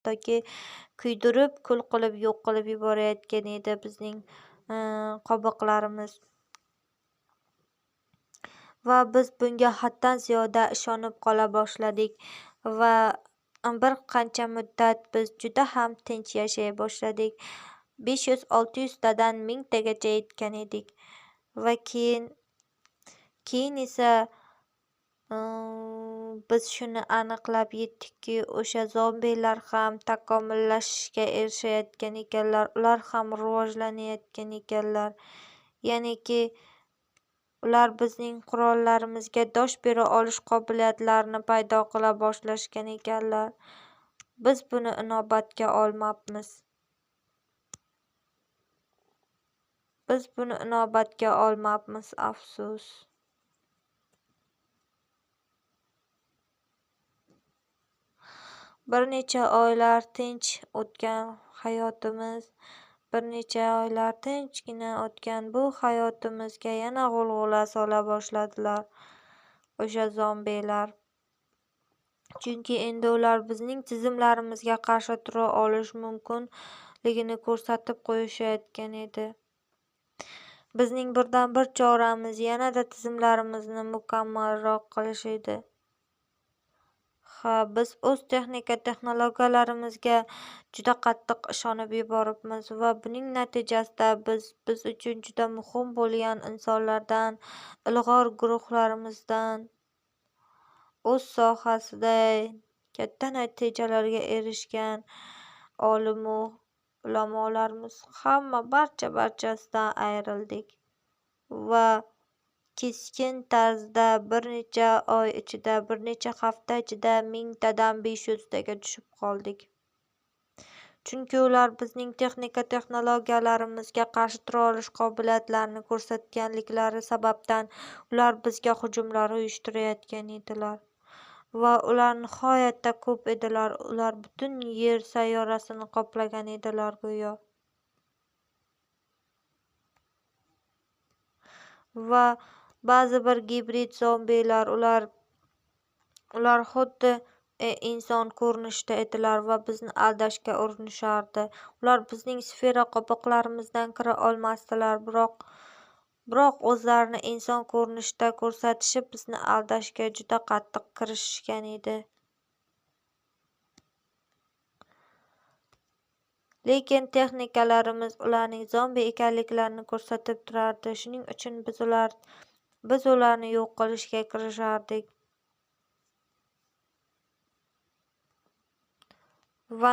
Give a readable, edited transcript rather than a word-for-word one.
hattoki kuydirib, kul qilib, yo'q qilib yuborayotgan edi bizning qobiqlarimiz. Va biz bunga haddan ziyoda ishonib qola boshladik va bir qancha muddat biz juda ham tinch yashay boshladik. 500-600 tadan 1000 tagacha yetgan edik va keyin esa biz shuni aniqlab yetdikki, o'sha zombilar ham takomillashishga erishayotgan ekanlar, ular ham rivojlanayotgan ekanlar. Ya'niki ular bizning qurollarimizga dosh bera olish qobiliyatlarini paydo qila boshlashgan ekanlar. Biz buni inobatga olmabmiz, afsus. Bir necha oylar tinchgina o'tgan bu hayotimizga yana g'ulg'ula sola boshladilar o'sha zombilar. Chunki endi ular bizning tizimlarimizga qarshi tura olish mumkinligini ko'rsatib qo'yishayotgan edi. Bizning birdan-bir choramiz yanada tizimlarimizni mukammalroq qilish edi. Biz o'z texnologiyalarimizga juda qattiq ishonib yuboribmiz va buning natijasida biz uchun juda muhim bo'lgan insonlardan, ilg'or guruhlarimizdan o'z sohasida katta natijalarga erishgan olimu ulamolarimiz barchasidan ayrildik va keskin tarzda bir necha oy ichida, bir necha hafta ichida 1000 tadan 500 taga tushib qoldik. Chunki ular bizning texnologiyalarimizga qarshi tura olish qobiliyatlarini ko'rsatganliklari sababdan ular bizga hujumlar uyushtirayotgan edilar. Va ular nihoyatda ko'p edilar. Ular butun yer sayyorasini qoplagan edilar go'yo. Va ba'zi bir gibrid zombilar ular xuddi inson ko'rinishida edilar va bizni aldashga urinishardi. Ular bizning sfera qobiqlarimizdan kira olmasdilar, biroq o'zlarini inson ko'rinishida ko'rsatishib bizni aldashga juda qattiq kirishishgan edi. Lekin texnikalarimiz ularning zombi ekanliklarini ko'rsatib turardi. Shuning uchun biz ularni yo'q qilishga kirishardik. Va